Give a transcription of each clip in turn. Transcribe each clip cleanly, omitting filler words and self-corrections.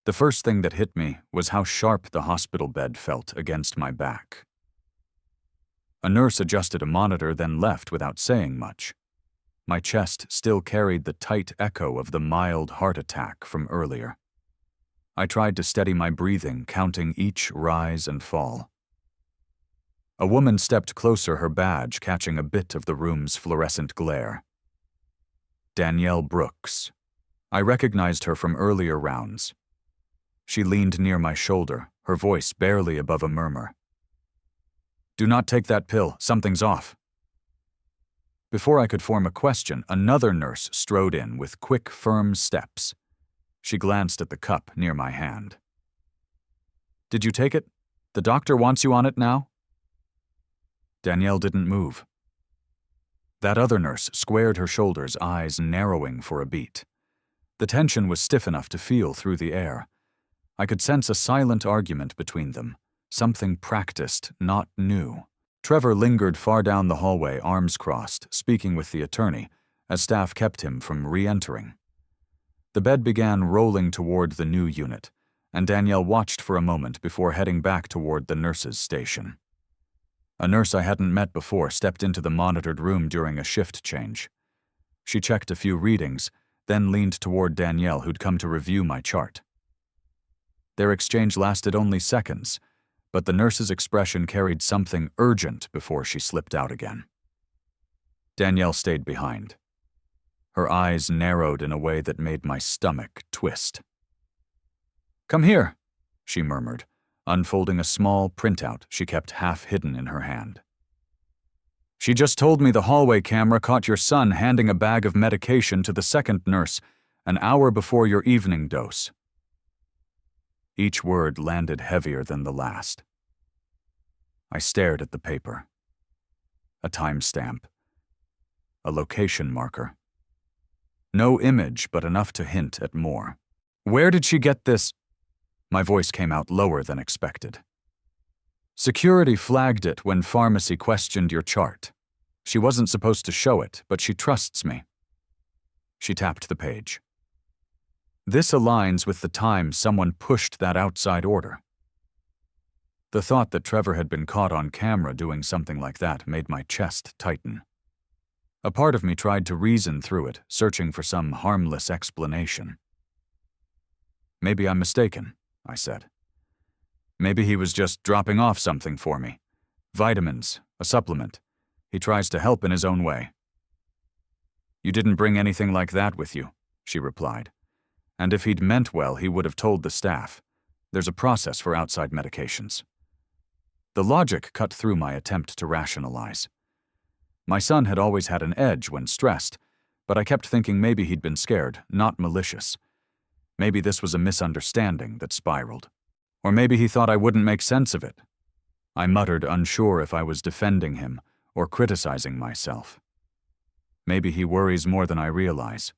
The first thing that hit me was how sharp the hospital bed felt against my back. A nurse adjusted a monitor, then left without saying much. My chest still carried the tight echo of the mild heart attack from earlier. I tried to steady my breathing, counting each rise and fall. A woman stepped closer, her badge catching a bit of the room's fluorescent glare. Danielle Brooks. I recognized her from earlier rounds. She leaned near my shoulder, her voice barely above a murmur. "Do not take that pill, something's off." Before I could form a question, another nurse strode in with quick, firm steps. She glanced at the cup near my hand. "Did you take it? The doctor wants you on it now?" Danielle didn't move. That other nurse squared her shoulders, eyes narrowing for a beat. The tension was stiff enough to feel through the air. I could sense a silent argument between them, something practiced, not new. Trevor lingered far down the hallway, arms crossed, speaking with the attorney, as staff kept him from re-entering. The bed began rolling toward the new unit, and Danielle watched for a moment before heading back toward the nurses' station. A nurse I hadn't met before stepped into the monitored room during a shift change. She checked a few readings, then leaned toward Danielle, who'd come to review my chart. Their exchange lasted only seconds, but the nurse's expression carried something urgent before she slipped out again. Danielle stayed behind. Her eyes narrowed in a way that made my stomach twist. "Come here," she murmured, unfolding a small printout she kept half hidden in her hand. "She just told me the hallway camera caught your son handing a bag of medication to the second nurse an hour before your evening dose." Each word landed heavier than the last. I stared at the paper. A timestamp. A location marker. No image, but enough to hint at more. "Where did she get this?" My voice came out lower than expected. "Security flagged it when pharmacy questioned your chart. She wasn't supposed to show it, but she trusts me." She tapped the page. "This aligns with the time someone pushed that outside order." The thought that Trevor had been caught on camera doing something like that made my chest tighten. A part of me tried to reason through it, searching for some harmless explanation. "Maybe I'm mistaken," I said. "Maybe he was just dropping off something for me. Vitamins, a supplement. He tries to help in his own way." "You didn't bring anything like that with you," she replied. "And if he'd meant well, he would have told the staff. There's a process for outside medications." The logic cut through my attempt to rationalize. My son had always had an edge when stressed, but I kept thinking maybe he'd been scared, not malicious. Maybe this was a misunderstanding that spiraled. Or maybe he thought I wouldn't make sense of it. I muttered, unsure if I was defending him or criticizing myself. Maybe he worries more than I realize.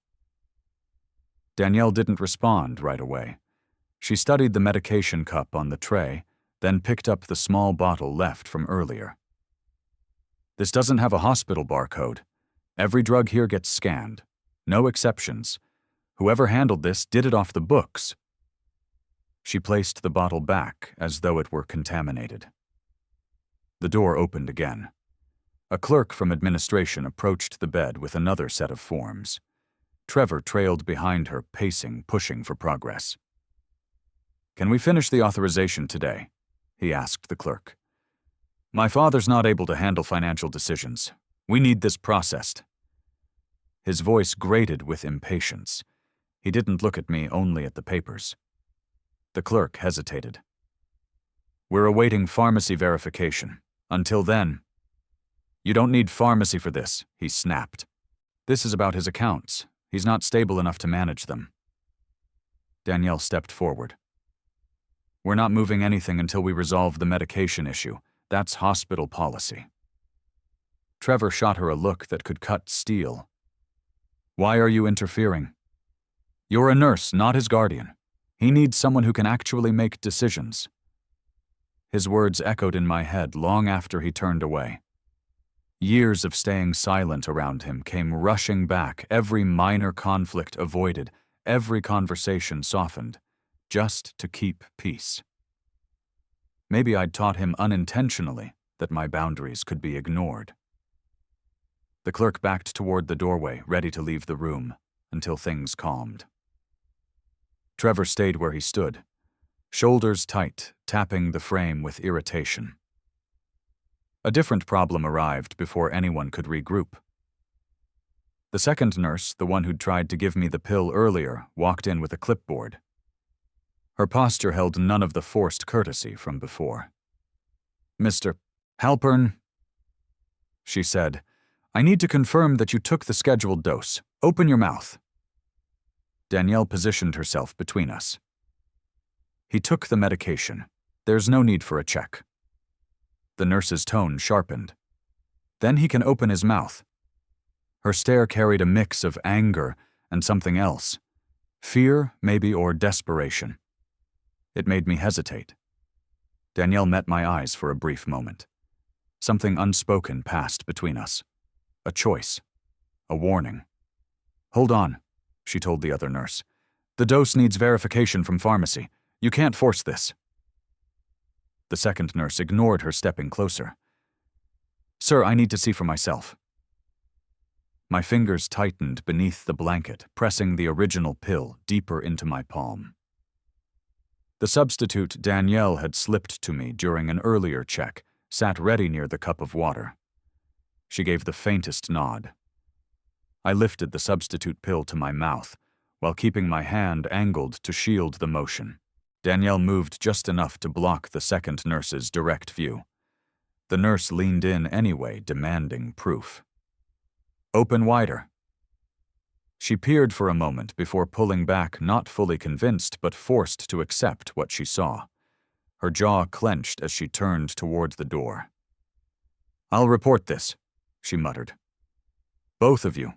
Danielle didn't respond right away. She studied the medication cup on the tray, then picked up the small bottle left from earlier. "This doesn't have a hospital barcode. Every drug here gets scanned. No exceptions. Whoever handled this did it off the books." She placed the bottle back as though it were contaminated. The door opened again. A clerk from administration approached the bed with another set of forms. Trevor trailed behind her, pacing, pushing for progress. "Can we finish the authorization today?" he asked the clerk. "My father's not able to handle financial decisions. We need this processed." His voice grated with impatience. He didn't look at me, only at the papers. The clerk hesitated. "We're awaiting pharmacy verification. Until then—" "You don't need pharmacy for this," he snapped. "This is about his accounts. He's not stable enough to manage them." Danielle stepped forward. "We're not moving anything until we resolve the medication issue. That's hospital policy." Trevor shot her a look that could cut steel. "Why are you interfering? You're a nurse, not his guardian. He needs someone who can actually make decisions." His words echoed in my head long after he turned away. Years of staying silent around him came rushing back, every minor conflict avoided, every conversation softened, just to keep peace. Maybe I'd taught him unintentionally that my boundaries could be ignored. The clerk backed toward the doorway, ready to leave the room, until things calmed. Trevor stayed where he stood, shoulders tight, tapping the frame with irritation. A different problem arrived before anyone could regroup. The second nurse, the one who'd tried to give me the pill earlier, walked in with a clipboard. Her posture held none of the forced courtesy from before. "Mr. Halpern," she said, "I need to confirm that you took the scheduled dose. Open your mouth." Danielle positioned herself between us. "He took the medication. There's no need for a check." The nurse's tone sharpened. "Then he can open his mouth." Her stare carried a mix of anger and something else. Fear, maybe, or desperation. It made me hesitate. Danielle met my eyes for a brief moment. Something unspoken passed between us. A choice. A warning. "Hold on," she told the other nurse. "The dose needs verification from pharmacy. You can't force this." The second nurse ignored her, stepping closer. "Sir, I need to see for myself." My fingers tightened beneath the blanket, pressing the original pill deeper into my palm. The substitute Danielle had slipped to me during an earlier check sat ready near the cup of water. She gave the faintest nod. I lifted the substitute pill to my mouth, while keeping my hand angled to shield the motion. Danielle moved just enough to block the second nurse's direct view. The nurse leaned in anyway, demanding proof. "Open wider." She peered for a moment before pulling back, not fully convinced but forced to accept what she saw. Her jaw clenched as she turned toward the door. "I'll report this," she muttered. "Both of you."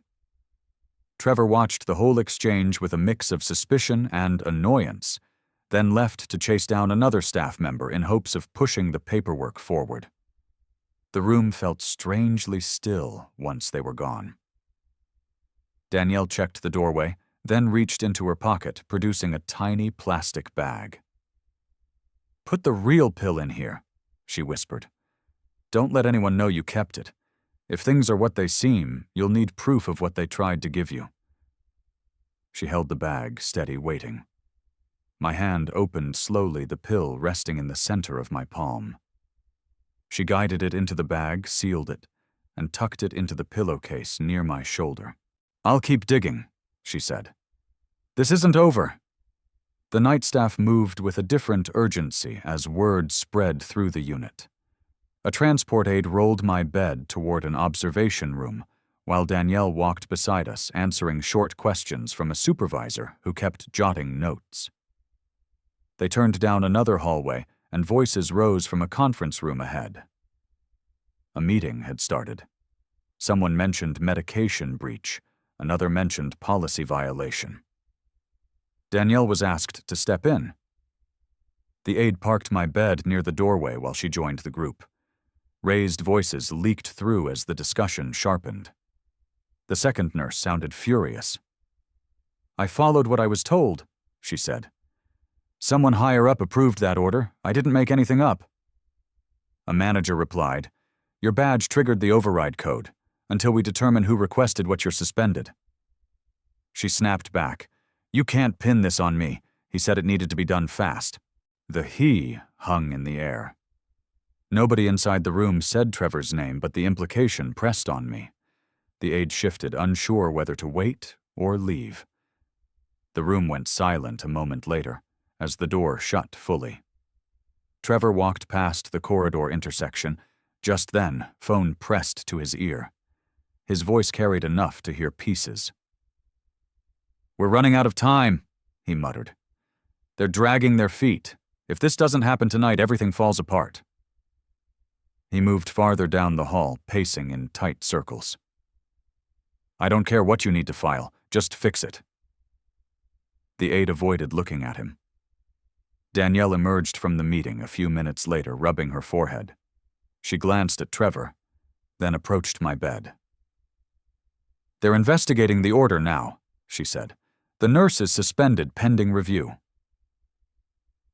Trevor watched the whole exchange with a mix of suspicion and annoyance, then left to chase down another staff member in hopes of pushing the paperwork forward. The room felt strangely still once they were gone. Danielle checked the doorway, then reached into her pocket, producing a tiny plastic bag. "Put the real pill in here," she whispered. "Don't let anyone know you kept it. If things are what they seem, you'll need proof of what they tried to give you." She held the bag, steady, waiting. My hand opened slowly, the pill resting in the center of my palm. She guided it into the bag, sealed it, and tucked it into the pillowcase near my shoulder. "I'll keep digging," she said. "This isn't over." The night staff moved with a different urgency as word spread through the unit. A transport aide rolled my bed toward an observation room, while Danielle walked beside us, answering short questions from a supervisor who kept jotting notes. They turned down another hallway, and voices rose from a conference room ahead. A meeting had started. Someone mentioned medication breach, another mentioned policy violation. Danielle was asked to step in. The aide parked my bed near the doorway while she joined the group. Raised voices leaked through as the discussion sharpened. The second nurse sounded furious. "I followed what I was told," she said. "Someone higher up approved that order. I didn't make anything up." A manager replied, "Your badge triggered the override code. Until we determine who requested what, you're suspended." She snapped back. "You can't pin this on me. He said it needed to be done fast." The "he" hung in the air. Nobody inside the room said Trevor's name, but the implication pressed on me. The aide shifted, unsure whether to wait or leave. The room went silent a moment later, as the door shut fully. Trevor walked past the corridor intersection. Just then, phone pressed to his ear. His voice carried enough to hear pieces. "We're running out of time," he muttered. "They're dragging their feet. If this doesn't happen tonight, everything falls apart." He moved farther down the hall, pacing in tight circles. "I don't care what you need to file, just fix it." The aide avoided looking at him. Danielle emerged from the meeting a few minutes later, rubbing her forehead. She glanced at Trevor, then approached my bed. "They're investigating the order now," she said. "The nurse is suspended pending review."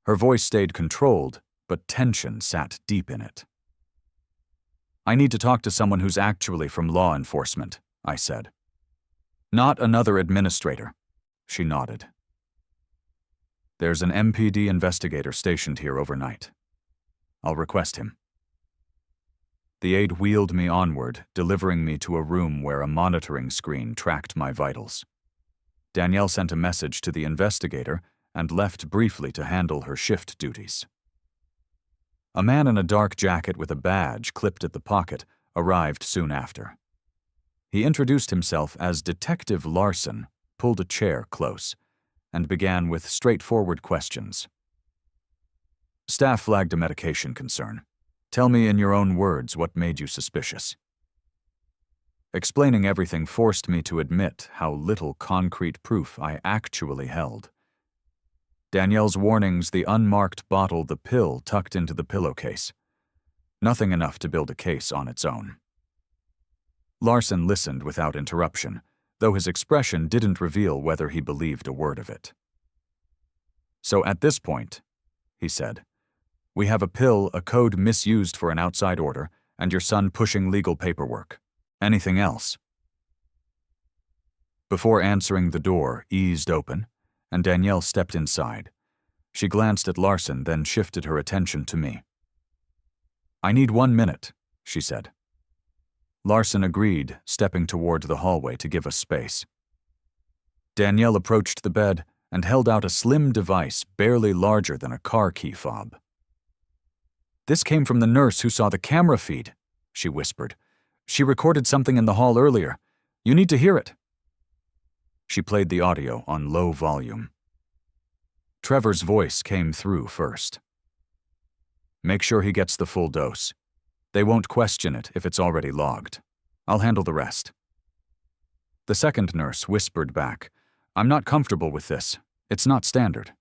Her voice stayed controlled, but tension sat deep in it. "I need to talk to someone who's actually from law enforcement," I said. "Not another administrator." She nodded. "There's an MPD investigator stationed here overnight. I'll request him." The aide wheeled me onward, delivering me to a room where a monitoring screen tracked my vitals. Danielle sent a message to the investigator and left briefly to handle her shift duties. A man in a dark jacket with a badge clipped at the pocket arrived soon after. He introduced himself as Detective Larson, pulled a chair close, and began with straightforward questions. "Staff flagged a medication concern. Tell me in your own words what made you suspicious." Explaining everything forced me to admit how little concrete proof I actually held. Danielle's warnings, the unmarked bottle, the pill tucked into the pillowcase. Nothing enough to build a case on its own. Larson listened without interruption, though his expression didn't reveal whether he believed a word of it. "So at this point," he said, "we have a pill, a code misused for an outside order, and your son pushing legal paperwork. Anything else?" Before answering, the door eased open, and Danielle stepped inside. She glanced at Larson, then shifted her attention to me. "I need 1 minute," she said. Larson agreed, stepping toward the hallway to give us space. Danielle approached the bed and held out a slim device barely larger than a car key fob. "This came from the nurse who saw the camera feed," she whispered. "She recorded something in the hall earlier. You need to hear it." She played the audio on low volume. Trevor's voice came through first. "Make sure he gets the full dose. They won't question it if it's already logged. I'll handle the rest." The second nurse whispered back, "I'm not comfortable with this. It's not standard."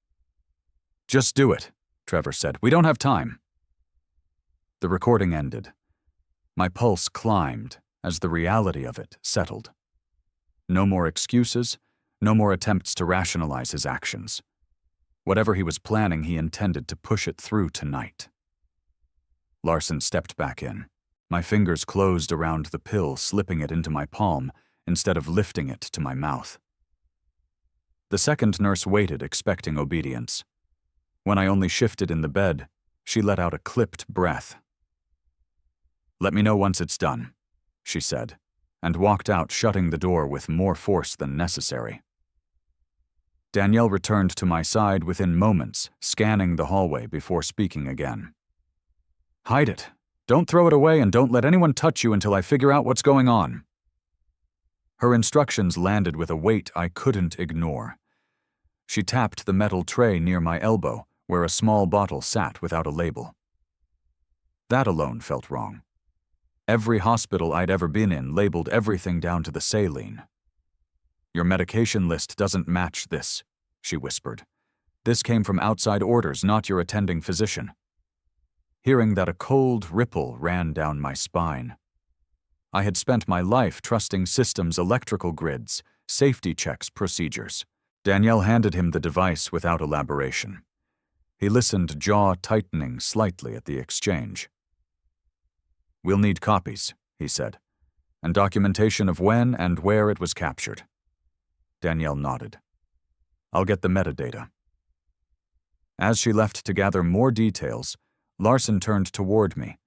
"Just do it," Trevor said. "We don't have time." The recording ended. My pulse climbed as the reality of it settled. No more excuses, no more attempts to rationalize his actions. Whatever he was planning, he intended to push it through tonight. Larson stepped back in. My fingers closed around the pill, slipping it into my palm instead of lifting it to my mouth. The second nurse waited, expecting obedience. When I only shifted in the bed, she let out a clipped breath. "Let me know once it's done," she said, and walked out, shutting the door with more force than necessary. Danielle returned to my side within moments, scanning the hallway before speaking again. "Hide it. Don't throw it away, and don't let anyone touch you until I figure out what's going on." Her instructions landed with a weight I couldn't ignore. She tapped the metal tray near my elbow, where a small bottle sat without a label. That alone felt wrong. Every hospital I'd ever been in labeled everything down to the saline. "Your medication list doesn't match this," she whispered. "This came from outside orders, not your attending physician." Hearing that, a cold ripple ran down my spine. I had spent my life trusting systems, electrical grids, safety checks, procedures. Danielle handed him the device without elaboration. He listened, jaw tightening slightly at the exchange. "We'll need copies," he said, "and documentation of when and where it was captured." Danielle nodded. "I'll get the metadata." As she left to gather more details, Larson turned toward me.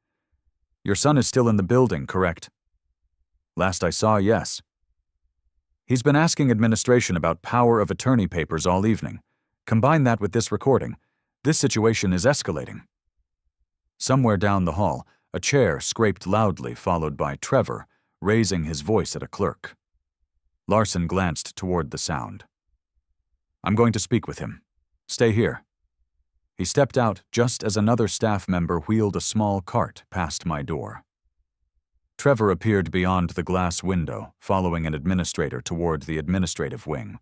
"Your son is still in the building, correct?" "Last I saw, yes." "He's been asking administration about power of attorney papers all evening. Combine that with this recording. This situation is escalating." Somewhere down the hall, a chair scraped loudly, followed by Trevor, raising his voice at a clerk. Larson glanced toward the sound. "I'm going to speak with him. Stay here." He stepped out just as another staff member wheeled a small cart past my door. Trevor appeared beyond the glass window, following an administrator toward the administrative wing.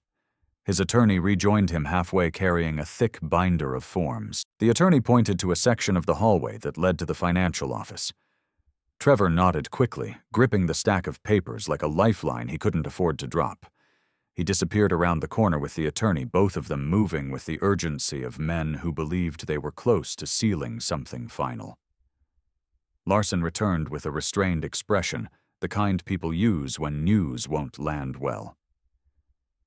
His attorney rejoined him halfway, carrying a thick binder of forms. The attorney pointed to a section of the hallway that led to the financial office. Trevor nodded quickly, gripping the stack of papers like a lifeline he couldn't afford to drop. He disappeared around the corner with the attorney, both of them moving with the urgency of men who believed they were close to sealing something final. Larson returned with a restrained expression, the kind people use when news won't land well.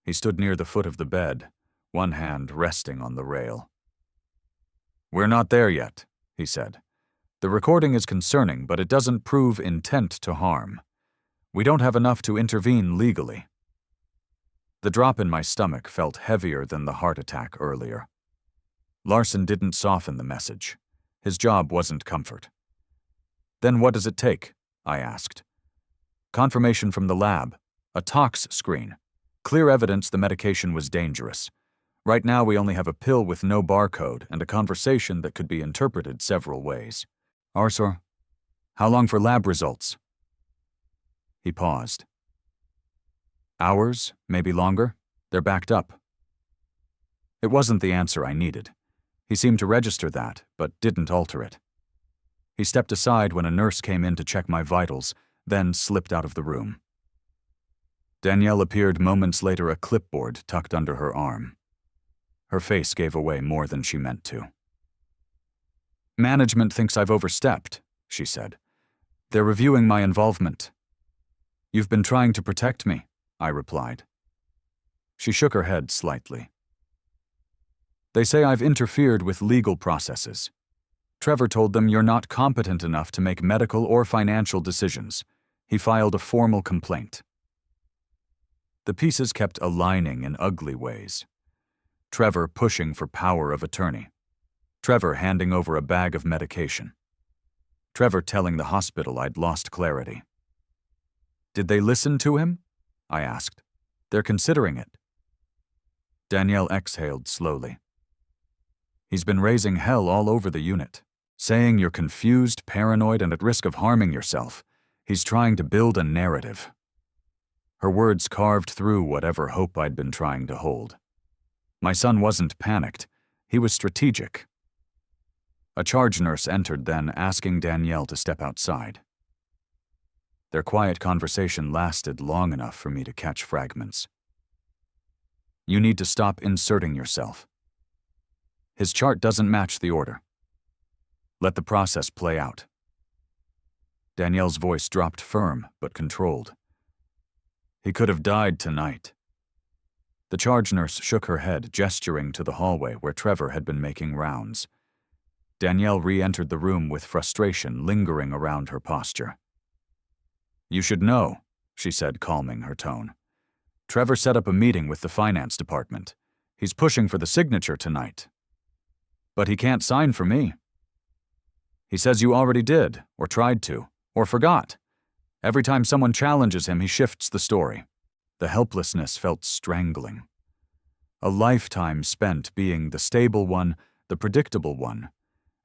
He stood near the foot of the bed, one hand resting on the rail. "We're not there yet," he said. "The recording is concerning, but it doesn't prove intent to harm. We don't have enough to intervene legally." The drop in my stomach felt heavier than the heart attack earlier. Larson didn't soften the message. His job wasn't comfort. "Then what does it take?" I asked. "Confirmation from the lab, a tox screen, clear evidence the medication was dangerous. Right now we only have a pill with no barcode and a conversation that could be interpreted several ways. Arthur, how long for lab results?" He paused. "Hours, maybe longer. They're backed up." It wasn't the answer I needed. He seemed to register that, but didn't alter it. He stepped aside when a nurse came in to check my vitals, then slipped out of the room. Danielle appeared moments later, a clipboard tucked under her arm. Her face gave away more than she meant to. "Management thinks I've overstepped," she said. "They're reviewing my involvement." "You've been trying to protect me," I replied. She shook her head slightly. "They say I've interfered with legal processes. Trevor told them you're not competent enough to make medical or financial decisions. He filed a formal complaint." The pieces kept aligning in ugly ways. Trevor pushing for power of attorney. Trevor handing over a bag of medication. Trevor telling the hospital I'd lost clarity. "Did they listen to him?" I asked. "They're considering it." Danielle exhaled slowly. "He's been raising hell all over the unit, saying you're confused, paranoid, and at risk of harming yourself. He's trying to build a narrative." Her words carved through whatever hope I'd been trying to hold. My son wasn't panicked. He was strategic. A charge nurse entered then, asking Danielle to step outside. Their quiet conversation lasted long enough for me to catch fragments. "You need to stop inserting yourself. His chart doesn't match the order. Let the process play out." Danielle's voice dropped firm but controlled. "He could have died tonight." The charge nurse shook her head, gesturing to the hallway where Trevor had been making rounds. Danielle re-entered the room with frustration lingering around her posture. "You should know," she said, calming her tone. "Trevor set up a meeting with the finance department. He's pushing for the signature tonight. But he can't sign for me. He says you already did, or tried to, or forgot. Every time someone challenges him, he shifts the story." The helplessness felt strangling. A lifetime spent being the stable one, the predictable one,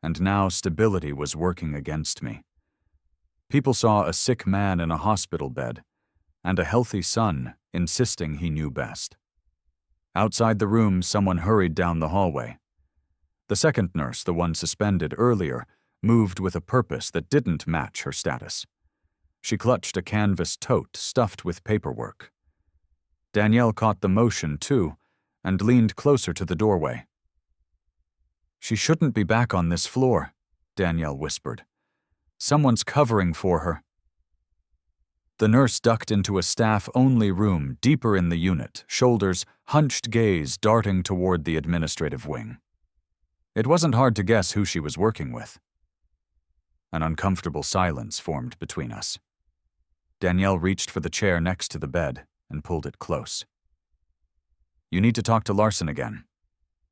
and now stability was working against me. People saw a sick man in a hospital bed, and a healthy son insisting he knew best. Outside the room, someone hurried down the hallway. The second nurse, the one suspended earlier, moved with a purpose that didn't match her status. She clutched a canvas tote stuffed with paperwork. Danielle caught the motion, too, and leaned closer to the doorway. "She shouldn't be back on this floor," Danielle whispered. "Someone's covering for her." The nurse ducked into a staff-only room deeper in the unit, shoulders, hunched gaze darting toward the administrative wing. It wasn't hard to guess who she was working with. An uncomfortable silence formed between us. Danielle reached for the chair next to the bed and pulled it close. "You need to talk to Larson again.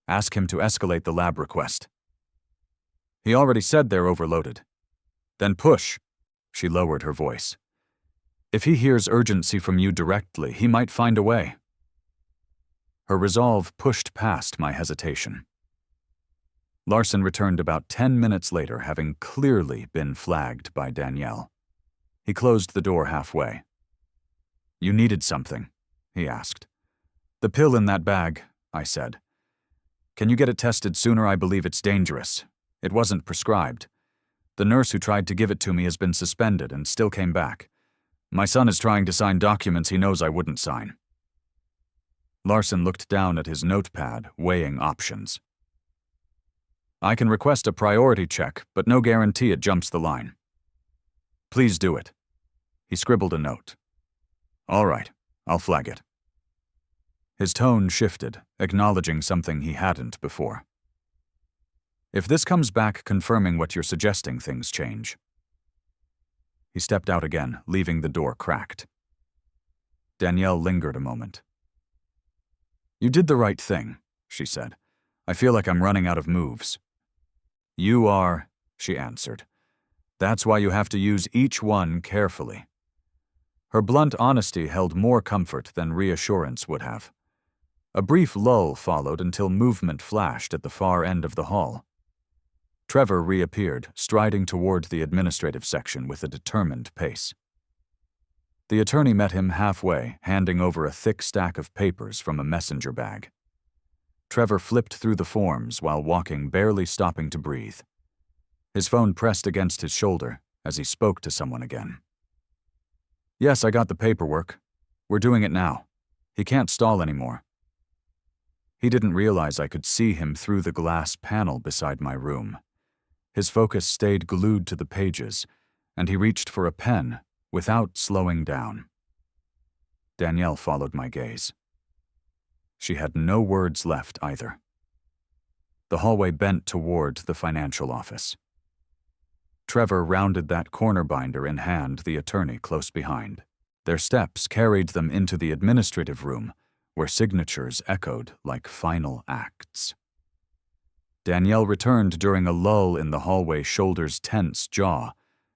Ask him to escalate the lab request. He already said they're overloaded. Then push." She lowered her voice. "If he hears urgency from you directly, he might find a way." Her resolve pushed past my hesitation. Larson returned about 10 minutes later, having clearly been flagged by Danielle. He closed the door halfway. "You needed something," he asked. "The pill in that bag," I said. "Can you get it tested sooner? I believe it's dangerous. It wasn't prescribed. The nurse who tried to give it to me has been suspended and still came back. My son is trying to sign documents he knows I wouldn't sign." Larson looked down at his notepad, weighing options. I can request a priority check, but no guarantee it jumps the line. Please do it. He scribbled a note. All right, I'll flag it. His tone shifted, acknowledging something he hadn't before. If this comes back confirming what you're suggesting, things change. He stepped out again, leaving the door cracked. Danielle lingered a moment. You did the right thing, she said. I feel like I'm running out of moves. You are, she answered. That's why you have to use each one carefully. Her blunt honesty held more comfort than reassurance would have. A brief lull followed until movement flashed at the far end of the hall. Trevor reappeared, striding toward the administrative section with a determined pace. The attorney met him halfway, handing over a thick stack of papers from a messenger bag. Trevor flipped through the forms while walking, barely stopping to breathe. His phone pressed against his shoulder as he spoke to someone again. Yes, I got the paperwork. We're doing it now. He can't stall anymore. He didn't realize I could see him through the glass panel beside my room. His focus stayed glued to the pages, and he reached for a pen without slowing down. Danielle followed my gaze. She had no words left either. The hallway bent toward the financial office. Trevor rounded that corner binder in hand, the attorney close behind. Their steps carried them into the administrative room, where signatures echoed like final acts. Danielle returned during a lull in the hallway, shoulders tense, jaw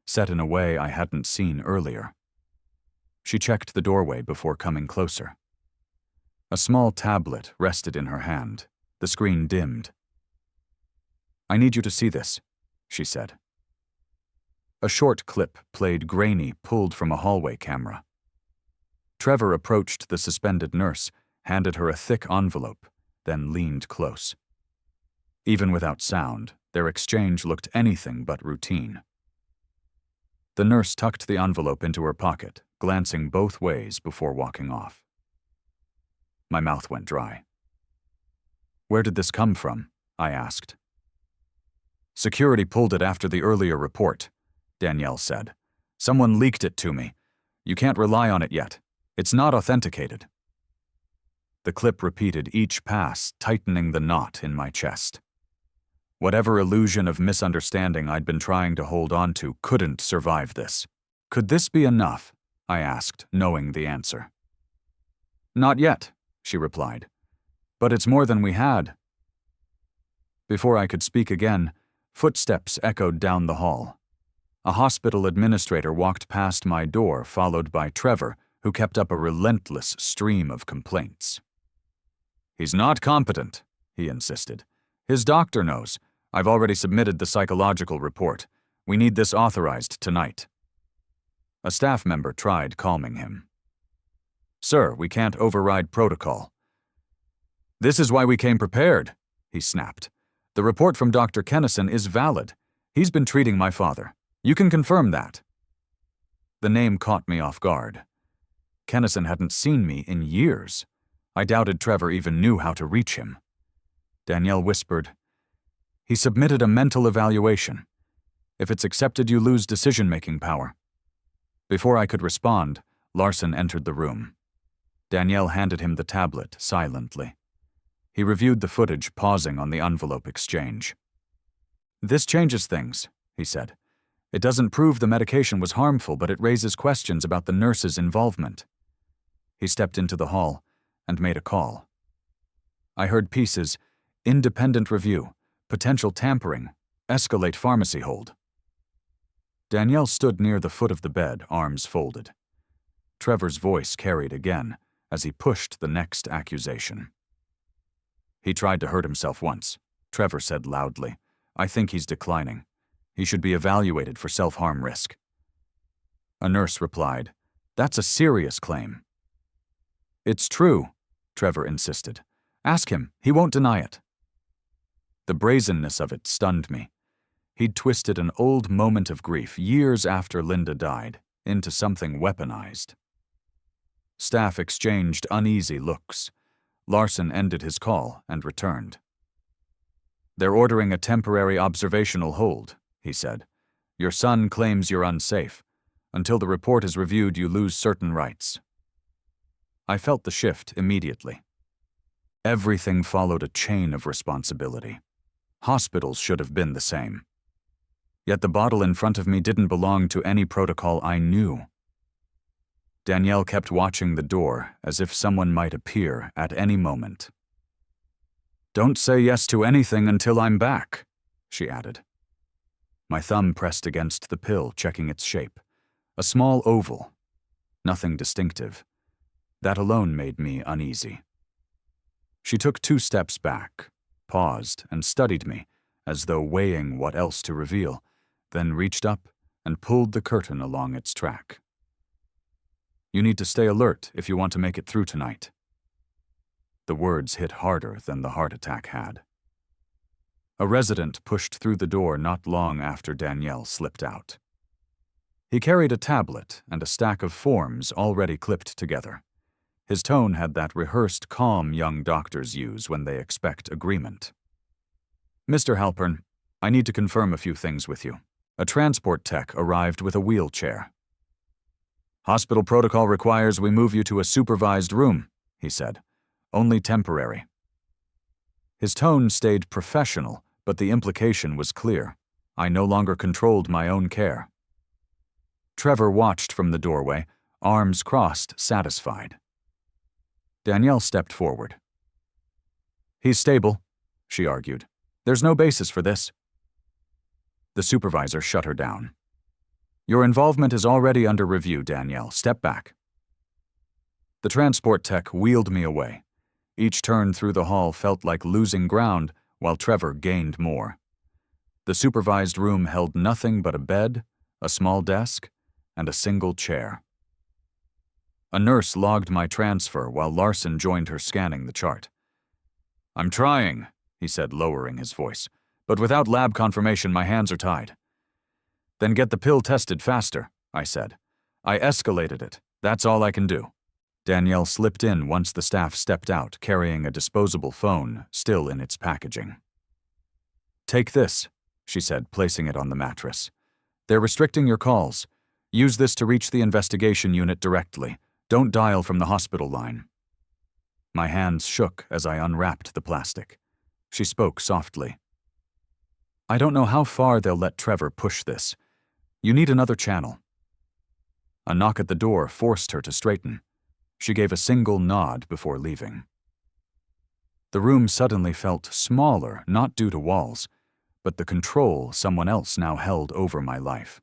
set in a way I hadn't seen earlier. She checked the doorway before coming closer. A small tablet rested in her hand. The screen dimmed. I need you to see this, she said. A short clip played grainy, pulled from a hallway camera. Trevor approached the suspended nurse, handed her a thick envelope, then leaned close. Even without sound, their exchange looked anything but routine. The nurse tucked the envelope into her pocket, glancing both ways before walking off. My mouth went dry. Where did this come from? I asked. Security pulled it after the earlier report, Danielle said. Someone leaked it to me. You can't rely on it yet. It's not authenticated. The clip repeated each pass, tightening the knot in my chest. Whatever illusion of misunderstanding I'd been trying to hold on to couldn't survive this. Could this be enough? I asked, knowing the answer. Not yet, she replied. But it's more than we had. Before I could speak again, footsteps echoed down the hall. A hospital administrator walked past my door, followed by Trevor, who kept up a relentless stream of complaints. He's not competent, he insisted. His doctor knows. I've already submitted the psychological report. We need this authorized tonight. A staff member tried calming him. Sir, we can't override protocol. This is why we came prepared, he snapped. The report from Dr. Kennison is valid. He's been treating my father. You can confirm that. The name caught me off guard. Kennison hadn't seen me in years. I doubted Trevor even knew how to reach him. Danielle whispered, He submitted a mental evaluation. If it's accepted, you lose decision-making power. Before I could respond, Larson entered the room. Danielle handed him the tablet silently. He reviewed the footage, pausing on the envelope exchange. This changes things, he said. It doesn't prove the medication was harmful, but it raises questions about the nurse's involvement. He stepped into the hall and made a call. I heard pieces, independent review, potential tampering, escalate pharmacy hold. Danielle stood near the foot of the bed, arms folded. Trevor's voice carried again as he pushed the next accusation. He tried to hurt himself once, Trevor said loudly. I think he's declining. He should be evaluated for self-harm risk. A nurse replied, That's a serious claim. It's true, Trevor insisted. Ask him, he won't deny it. The brazenness of it stunned me. He'd twisted an old moment of grief years after Linda died into something weaponized. Staff exchanged uneasy looks. Larson ended his call and returned. "They're ordering a temporary observational hold," he said. "Your son claims you're unsafe. Until the report is reviewed, you lose certain rights." I felt the shift immediately. Everything followed a chain of responsibility. Hospitals should have been the same. Yet the bottle in front of me didn't belong to any protocol I knew. Danielle kept watching the door as if someone might appear at any moment. "Don't say yes to anything until I'm back," she added. My thumb pressed against the pill, checking its shape. A small oval. Nothing distinctive. That alone made me uneasy. She took 2 steps back, paused, and studied me, as though weighing what else to reveal, then reached up and pulled the curtain along its track. "You need to stay alert if you want to make it through tonight." The words hit harder than the heart attack had. A resident pushed through the door not long after Danielle slipped out. He carried a tablet and a stack of forms already clipped together. His tone had that rehearsed calm young doctors use when they expect agreement. "Mr. Halpern, I need to confirm a few things with you. A transport tech arrived with a wheelchair." "Hospital protocol requires we move you to a supervised room," he said. "Only temporary." His tone stayed professional, but the implication was clear. I no longer controlled my own care. Trevor watched from the doorway, arms crossed, satisfied. Danielle stepped forward. "He's stable," she argued. "There's no basis for this." The supervisor shut her down. "Your involvement is already under review, Danielle. Step back." The transport tech wheeled me away. Each turn through the hall felt like losing ground, while Trevor gained more. The supervised room held nothing but a bed, a small desk, and a single chair. A nurse logged my transfer while Larson joined her scanning the chart. "I'm trying," he said, lowering his voice, "but without lab confirmation, my hands are tied." "Then get the pill tested faster," I said. "I escalated it. That's all I can do." Danielle slipped in once the staff stepped out, carrying a disposable phone, still in its packaging. "Take this," she said, placing it on the mattress. "They're restricting your calls. Use this to reach the investigation unit directly. Don't dial from the hospital line." My hands shook as I unwrapped the plastic. She spoke softly. "I don't know how far they'll let Trevor push this. You need another channel." A knock at the door forced her to straighten. She gave a single nod before leaving. The room suddenly felt smaller, not due to walls, but the control someone else now held over my life.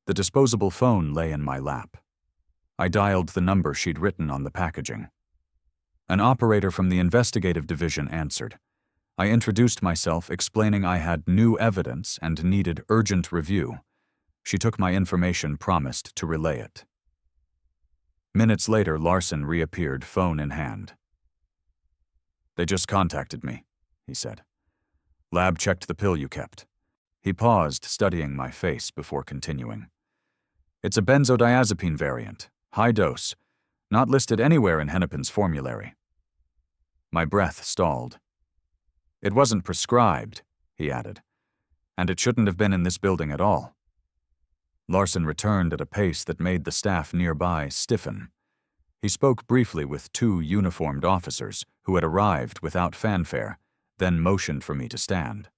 The disposable phone lay in my lap. I dialed the number she'd written on the packaging. An operator from the investigative division answered. I introduced myself, explaining I had new evidence and needed urgent review. She took my information, promised to relay it. Minutes later, Larson reappeared, phone in hand. "They just contacted me," he said. "Lab checked the pill you kept." He paused, studying my face before continuing. "It's a benzodiazepine variant, high dose, not listed anywhere in Hennepin's formulary." My breath stalled. "It wasn't prescribed," he added, "and it shouldn't have been in this building at all." Larson returned at a pace that made the staff nearby stiffen. He spoke briefly with 2 uniformed officers who had arrived without fanfare, then motioned for me to stand.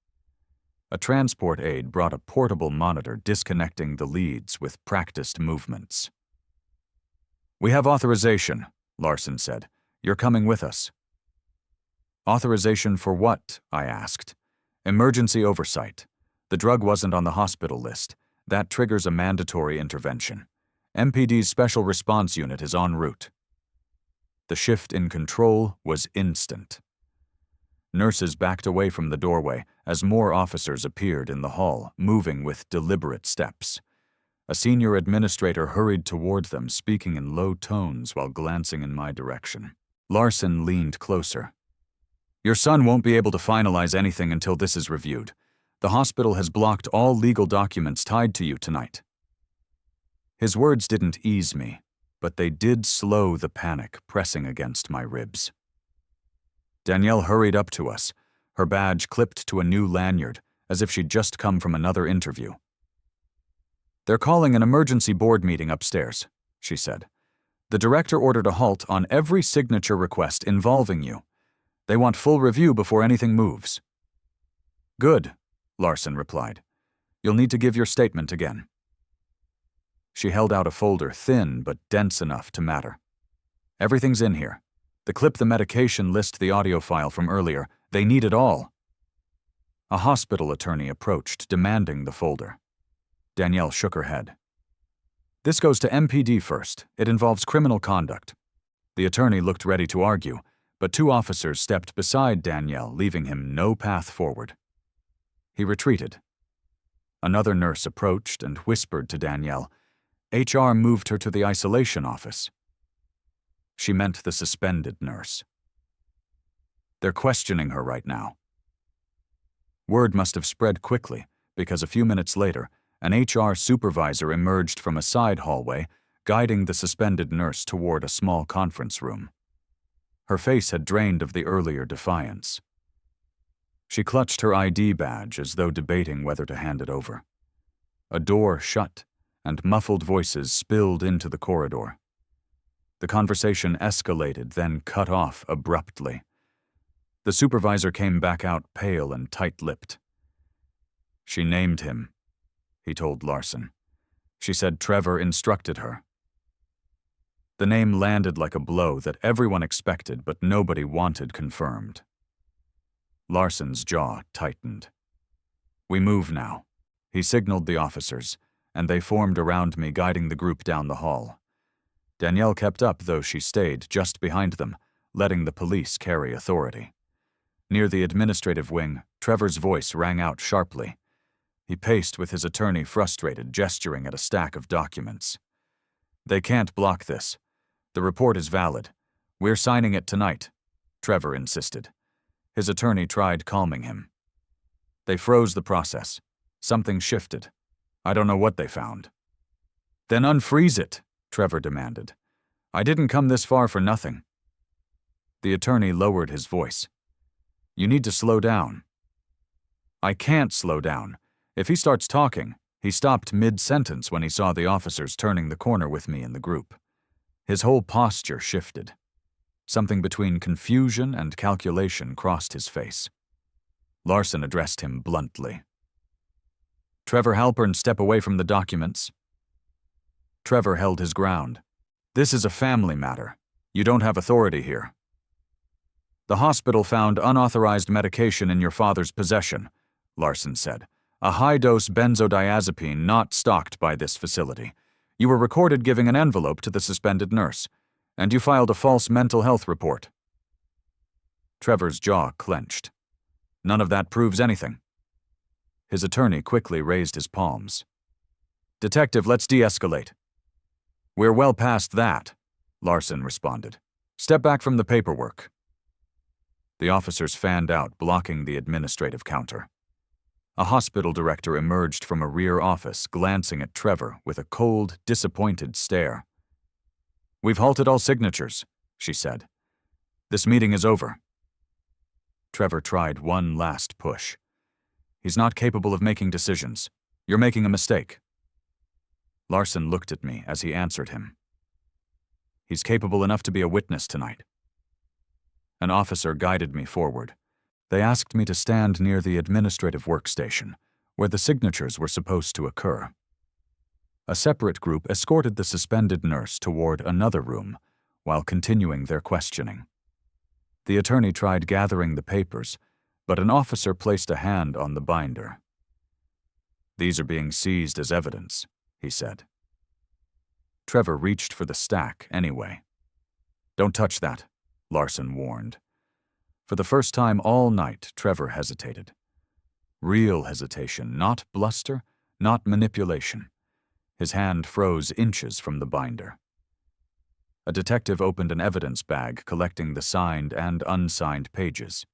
A transport aide brought a portable monitor, disconnecting the leads with practiced movements. "We have authorization," Larson said. "You're coming with us." "Authorization for what?" I asked. "Emergency oversight. The drug wasn't on the hospital list. That triggers a mandatory intervention. MPD's Special Response Unit is en route." The shift in control was instant. Nurses backed away from the doorway as more officers appeared in the hall, moving with deliberate steps. A senior administrator hurried toward them, speaking in low tones while glancing in my direction. Larson leaned closer. "Your son won't be able to finalize anything until this is reviewed. The hospital has blocked all legal documents tied to you tonight." His words didn't ease me, but they did slow the panic pressing against my ribs. Danielle hurried up to us, her badge clipped to a new lanyard, as if she'd just come from another interview. "They're calling an emergency board meeting upstairs," she said. "The director ordered a halt on every signature request involving you. They want full review before anything moves." "Good," Larson replied. "You'll need to give your statement again." She held out a folder thin but dense enough to matter. "Everything's in here. The clip, the medication list, the audio file from earlier. They need it all." A hospital attorney approached, demanding the folder. Danielle shook her head. "This goes to MPD first. It involves criminal conduct." The attorney looked ready to argue, but two officers stepped beside Danielle, leaving him no path forward. He retreated. Another nurse approached and whispered to Danielle. HR moved her to the isolation office. She meant the suspended nurse. "They're questioning her right now." Word must have spread quickly, because a few minutes later, an HR supervisor emerged from a side hallway, guiding the suspended nurse toward a small conference room. Her face had drained of the earlier defiance. She clutched her ID badge as though debating whether to hand it over. A door shut, and muffled voices spilled into the corridor. The conversation escalated, then cut off abruptly. The supervisor came back out pale and tight-lipped. "She named him," he told Larson. "She said Trevor instructed her." The name landed like a blow that everyone expected but nobody wanted confirmed. Larson's jaw tightened. "We move now," he signaled the officers, and they formed around me, guiding the group down the hall. Danielle kept up, though she stayed just behind them, letting the police carry authority. Near the administrative wing, Trevor's voice rang out sharply. He paced with his attorney, frustrated, gesturing at a stack of documents. "They can't block this. The report is valid. We're signing it tonight," Trevor insisted. His attorney tried calming him. "They froze the process. Something shifted. I don't know what they found." "Then unfreeze it," Trevor demanded. "I didn't come this far for nothing." The attorney lowered his voice. "You need to slow down." "I can't slow down. If he starts talking," he stopped mid-sentence when he saw the officers turning the corner with me in the group. His whole posture shifted. Something between confusion and calculation crossed his face. Larson addressed him bluntly. "Trevor Halpern, step away from the documents." Trevor held his ground. "This is a family matter. You don't have authority here." "The hospital found unauthorized medication in your father's possession," Larson said. "A high-dose benzodiazepine not stocked by this facility. You were recorded giving an envelope to the suspended nurse, and you filed a false mental health report." Trevor's jaw clenched. "None of that proves anything." His attorney quickly raised his palms. "Detective, let's de-escalate." "We're well past that," Larson responded. "Step back from the paperwork." The officers fanned out, blocking the administrative counter. A hospital director emerged from a rear office, glancing at Trevor with a cold, disappointed stare. "We've halted all signatures," she said. "This meeting is over." Trevor tried one last push. "He's not capable of making decisions. You're making a mistake." Larson looked at me as he answered him. "He's capable enough to be a witness tonight." An officer guided me forward. They asked me to stand near the administrative workstation, where the signatures were supposed to occur. A separate group escorted the suspended nurse toward another room, while continuing their questioning. The attorney tried gathering the papers, but an officer placed a hand on the binder. "These are being seized as evidence," he said. Trevor reached for the stack anyway. "Don't touch that," Larson warned. For the first time all night, Trevor hesitated. Real hesitation, not bluster, not manipulation. His hand froze inches from the binder. A detective opened an evidence bag, collecting the signed and unsigned pages.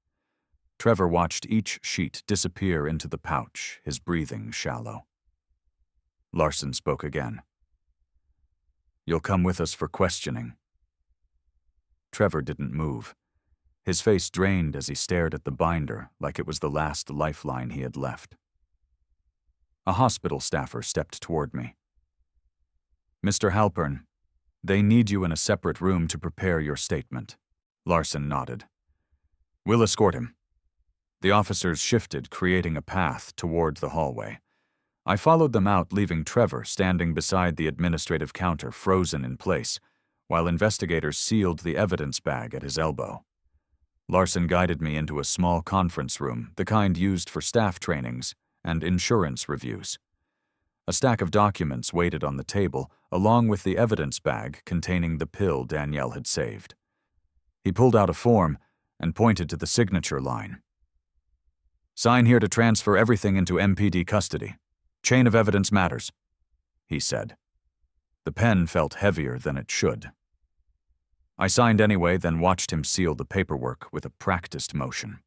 Trevor watched each sheet disappear into the pouch, his breathing shallow. Larson spoke again. You'll come with us for questioning." Trevor didn't move. His face drained as he stared at the binder like it was the last lifeline he had left. A hospital staffer stepped toward me. "Mr. Halpern, they need you in a separate room to prepare your statement." Larson nodded. "We'll escort him." The officers shifted, creating a path toward the hallway. I followed them out, leaving Trevor standing beside the administrative counter, frozen in place, while investigators sealed the evidence bag at his elbow. Larson guided me into a small conference room, the kind used for staff trainings and insurance reviews. A stack of documents waited on the table, along with the evidence bag containing the pill Danielle had saved. He pulled out a form and pointed to the signature line. "Sign here to transfer everything into MPD custody. Chain of evidence matters," he said. The pen felt heavier than it should. I signed anyway, then watched him seal the paperwork with a practiced motion.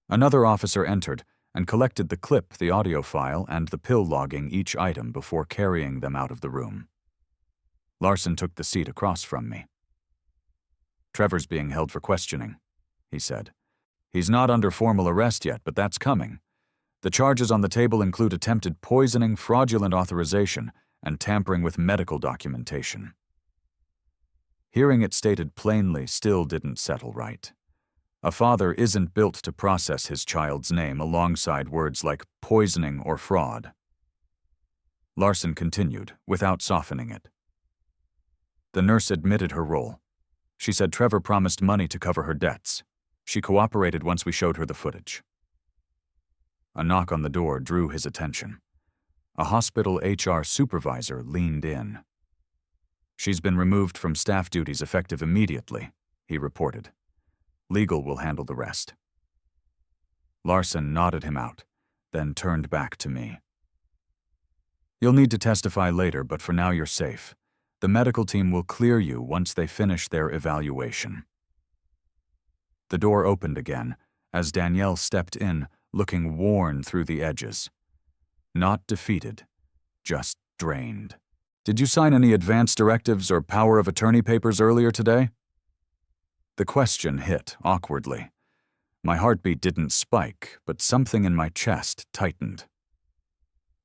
Another officer entered and collected the clip, the audio file, and the pill logging each item before carrying them out of the room. Larson took the seat across from me. "Trevor's being held for questioning," he said. "He's not under formal arrest yet, but that's coming. The charges on the table include attempted poisoning, fraudulent authorization, and tampering with medical documentation." Hearing it stated plainly still didn't settle right. A father isn't built to process his child's name alongside words like poisoning or fraud. Larson continued, without softening it. "The nurse admitted her role. She said Trevor promised money to cover her debts. She cooperated once we showed her the footage." A knock on the door drew his attention. A hospital HR supervisor leaned in. "She's been removed from staff duties effective immediately," he reported. "Legal will handle the rest." Larson nodded him out, then turned back to me. "You'll need to testify later, but for now you're safe. The medical team will clear you once they finish their evaluation." The door opened again as Danielle stepped in, looking worn through the edges. Not defeated, just drained. "Did you sign any advance directives or power of attorney papers earlier today?" The question hit awkwardly. My heartbeat didn't spike, but something in my chest tightened.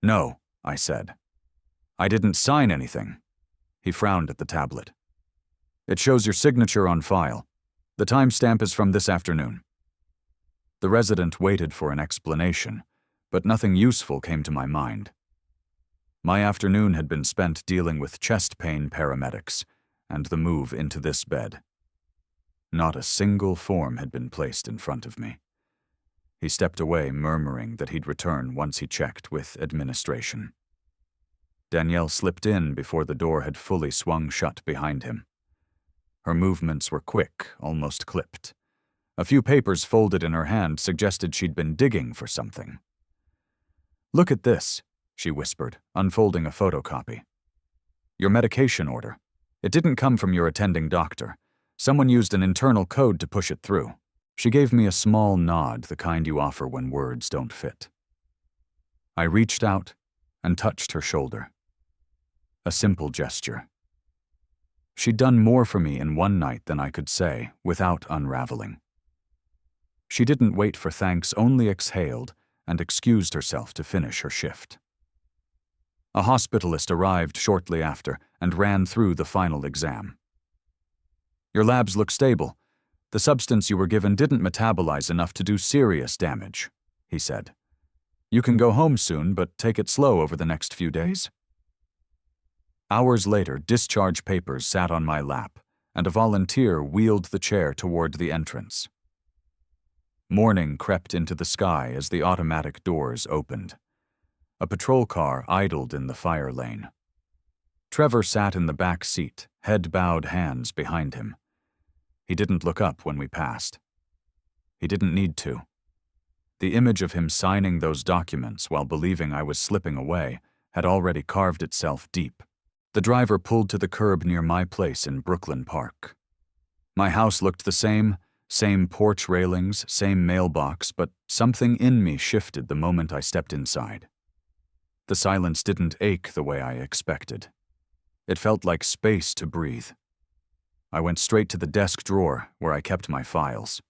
"No," I said. "I didn't sign anything." He frowned at the tablet. "It shows your signature on file. The timestamp is from this afternoon." The resident waited for an explanation, but nothing useful came to my mind. My afternoon had been spent dealing with chest pain paramedics and the move into this bed. Not a single form had been placed in front of me. He stepped away, murmuring that he'd return once he checked with administration. Danielle slipped in before the door had fully swung shut behind him. Her movements were quick, almost clipped. A few papers folded in her hand suggested she'd been digging for something. "Look at this," she whispered, unfolding a photocopy. "Your medication order. It didn't come from your attending doctor. Someone used an internal code to push it through." She gave me a small nod, the kind you offer when words don't fit. I reached out and touched her shoulder. A simple gesture. She'd done more for me in one night than I could say without unraveling. She didn't wait for thanks, only exhaled and excused herself to finish her shift. A hospitalist arrived shortly after and ran through the final exam. "Your labs look stable. The substance you were given didn't metabolize enough to do serious damage," he said. "You can go home soon, but take it slow over the next few days." Hours later, discharge papers sat on my lap, and a volunteer wheeled the chair toward the entrance. Morning crept into the sky as the automatic doors opened. A patrol car idled in the fire lane. Trevor sat in the back seat, head bowed, hands behind him. He didn't look up when we passed. He didn't need to. The image of him signing those documents while believing I was slipping away had already carved itself deep. The driver pulled to the curb near my place in Brooklyn Park. My house looked the same porch railings, same mailbox, but something in me shifted the moment I stepped inside. The silence didn't ache the way I expected. It felt like space to breathe. I went straight to the desk drawer where I kept my files.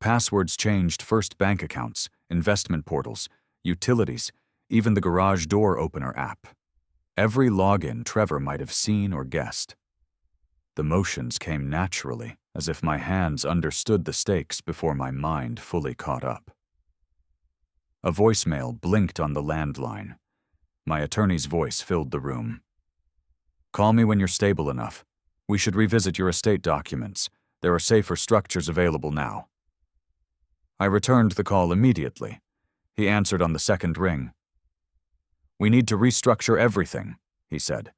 Passwords changed first bank accounts, investment portals, utilities, even the garage door opener app. Every login Trevor might have seen or guessed. The motions came naturally, as if my hands understood the stakes before my mind fully caught up. A voicemail blinked on the landline. My attorney's voice filled the room. "Call me when you're stable enough. We should revisit your estate documents. There are safer structures available now." I returned the call immediately. He answered on the second ring. "We need to restructure everything," he said.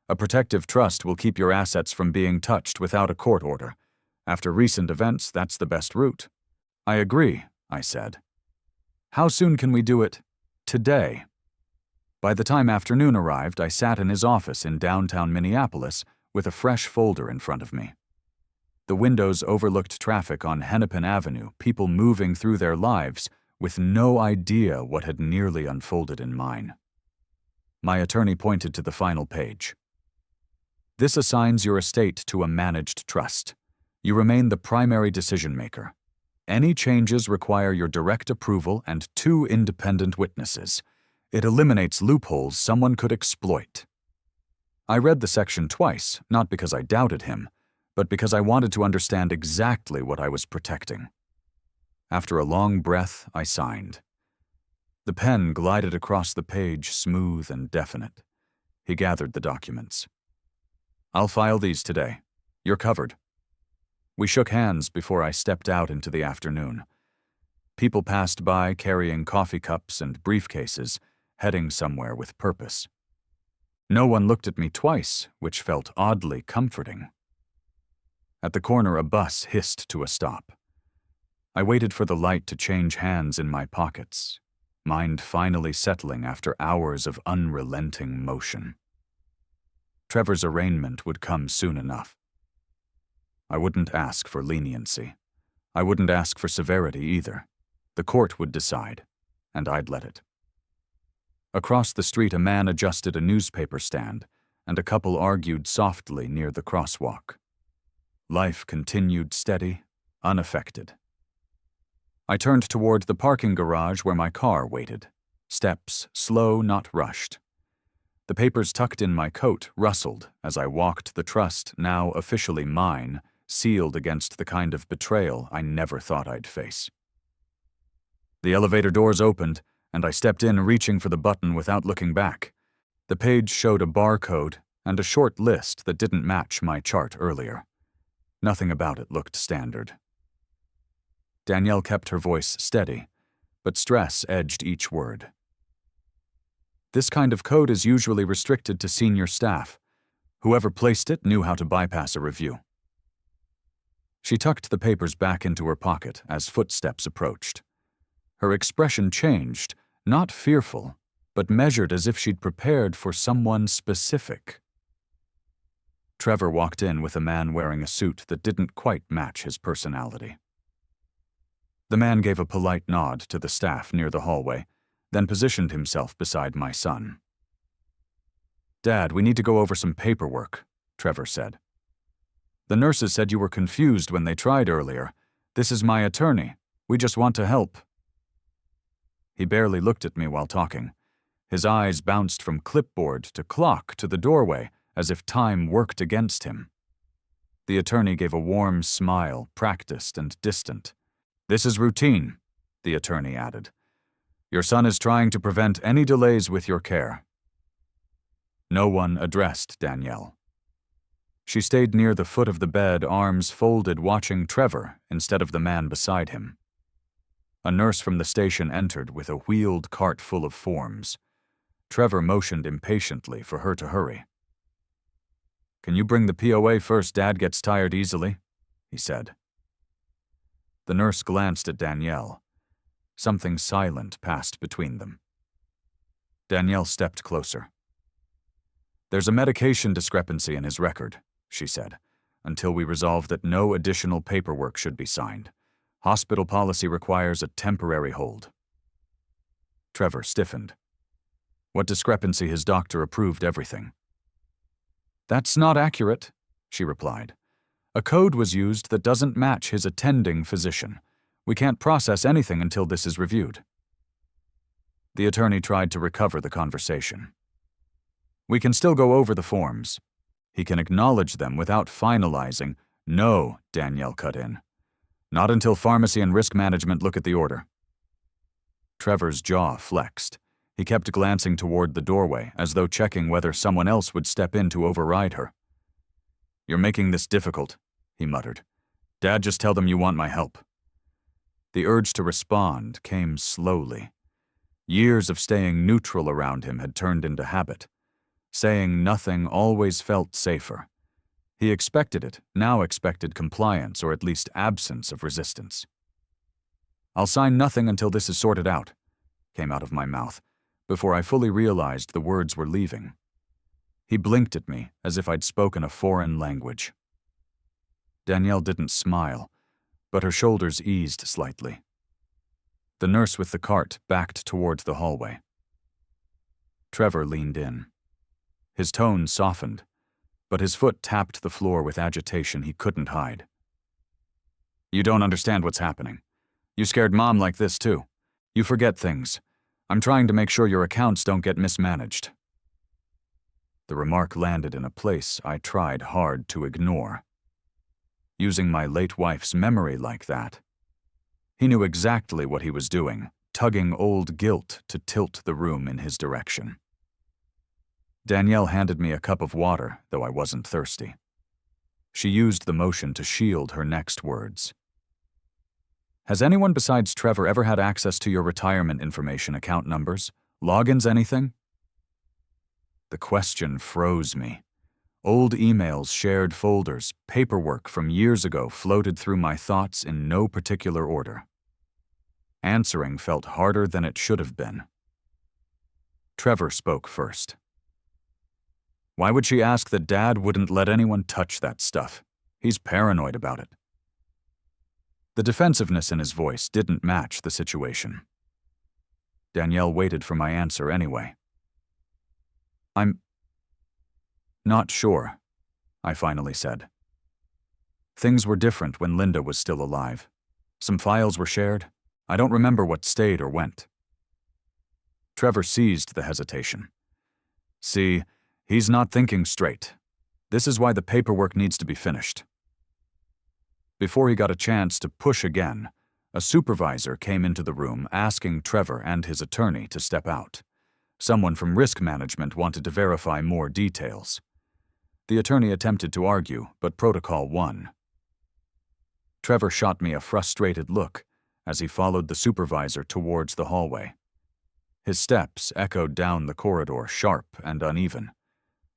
"A protective trust will keep your assets from being touched without a court order. After recent events, that's the best route." "I agree," I said. "How soon can we do it?" "Today." By the time afternoon arrived, I sat in his office in downtown Minneapolis with a fresh folder in front of me. The windows overlooked traffic on Hennepin Avenue, people moving through their lives with no idea what had nearly unfolded in mine. My attorney pointed to the final page. "This assigns your estate to a managed trust. You remain the primary decision-maker. Any changes require your direct approval and 2 independent witnesses. It eliminates loopholes someone could exploit." I read the section twice, not because I doubted him, but because I wanted to understand exactly what I was protecting. After a long breath, I signed. The pen glided across the page, smooth and definite. He gathered the documents. "I'll file these today. You're covered." We shook hands before I stepped out into the afternoon. People passed by carrying coffee cups and briefcases, heading somewhere with purpose. No one looked at me twice, which felt oddly comforting. At the corner, a bus hissed to a stop. I waited for the light to change hands in my pockets, mind finally settling after hours of unrelenting motion. Trevor's arraignment would come soon enough. I wouldn't ask for leniency. I wouldn't ask for severity either. The court would decide, and I'd let it. Across the street, a man adjusted a newspaper stand, and a couple argued softly near the crosswalk. Life continued steady, unaffected. I turned toward the parking garage where my car waited. Steps, slow, not rushed. The papers tucked in my coat rustled as I walked the trust, now officially mine, sealed against the kind of betrayal I never thought I'd face. The elevator doors opened, and I stepped in, reaching for the button without looking back. The page showed a barcode and a short list that didn't match my chart earlier. Nothing about it looked standard. Danielle kept her voice steady, but stress edged each word. "This kind of code is usually restricted to senior staff. Whoever placed it knew how to bypass a review." She tucked the papers back into her pocket as footsteps approached. Her expression changed, not fearful, but measured as if she'd prepared for someone specific. Trevor walked in with a man wearing a suit that didn't quite match his personality. The man gave a polite nod to the staff near the hallway, then positioned himself beside my son. "Dad, we need to go over some paperwork," Trevor said. "The nurses said you were confused when they tried earlier. This is my attorney. We just want to help." He barely looked at me while talking. His eyes bounced from clipboard to clock to the doorway, as if time worked against him. The attorney gave a warm smile, practiced and distant. "This is routine," the attorney added. "Your son is trying to prevent any delays with your care." No one addressed Danielle. She stayed near the foot of the bed, arms folded, watching Trevor instead of the man beside him. A nurse from the station entered with a wheeled cart full of forms. Trevor motioned impatiently for her to hurry. "Can you bring the POA first? Dad gets tired easily," he said. The nurse glanced at Danielle. Something silent passed between them. Danielle stepped closer. "There's a medication discrepancy in his record," she said, "until we resolve that no additional paperwork should be signed. Hospital policy requires a temporary hold." Trevor stiffened. "What discrepancy? His doctor approved everything." "That's not accurate," she replied. "A code was used that doesn't match his attending physician. We can't process anything until this is reviewed." The attorney tried to recover the conversation. "We can still go over the forms. He can acknowledge them without finalizing." "No," Danielle cut in. "Not until pharmacy and risk management look at the order." Trevor's jaw flexed. He kept glancing toward the doorway, as though checking whether someone else would step in to override her. "You're making this difficult," he muttered. "Dad, just tell them you want my help." The urge to respond came slowly. Years of staying neutral around him had turned into habit. Saying nothing always felt safer. He expected it, now expected compliance or at least absence of resistance. "I'll sign nothing until this is sorted out," came out of my mouth, before I fully realized the words were leaving. He blinked at me as if I'd spoken a foreign language. Danielle didn't smile, but her shoulders eased slightly. The nurse with the cart backed toward the hallway. Trevor leaned in. His tone softened, but his foot tapped the floor with agitation he couldn't hide. "You don't understand what's happening. You scared Mom like this too. You forget things. I'm trying to make sure your accounts don't get mismanaged." The remark landed in a place I tried hard to ignore. Using my late wife's memory like that. He knew exactly what he was doing, tugging old guilt to tilt the room in his direction. Danielle handed me a cup of water, though I wasn't thirsty. She used the motion to shield her next words. "Has anyone besides Trevor ever had access to your retirement information, account numbers, logins, anything?" The question froze me. Old emails, shared folders, paperwork from years ago floated through my thoughts in no particular order. Answering felt harder than it should have been. Trevor spoke first. "Why would she ask that Dad wouldn't let anyone touch that stuff? He's paranoid about it." The defensiveness in his voice didn't match the situation. Danielle waited for my answer anyway. "I'm not sure," I finally said. "Things were different when Linda was still alive. Some files were shared. I don't remember what stayed or went." Trevor seized the hesitation. "See, he's not thinking straight. This is why the paperwork needs to be finished." Before he got a chance to push again, a supervisor came into the room asking Trevor and his attorney to step out. Someone from risk management wanted to verify more details. The attorney attempted to argue, but protocol won. Trevor shot me a frustrated look as he followed the supervisor towards the hallway. His steps echoed down the corridor, sharp and uneven.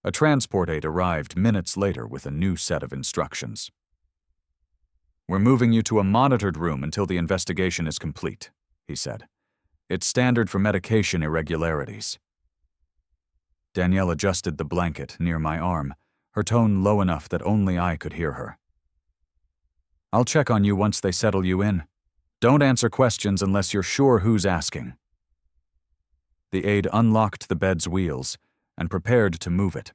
A transport aide arrived minutes later with a new set of instructions. "We're moving you to a monitored room until the investigation is complete," he said. "It's standard for medication irregularities." Danielle adjusted the blanket near my arm, her tone low enough that only I could hear her. "I'll check on you once they settle you in. Don't answer questions unless you're sure who's asking." The aide unlocked the bed's wheels and prepared to move it.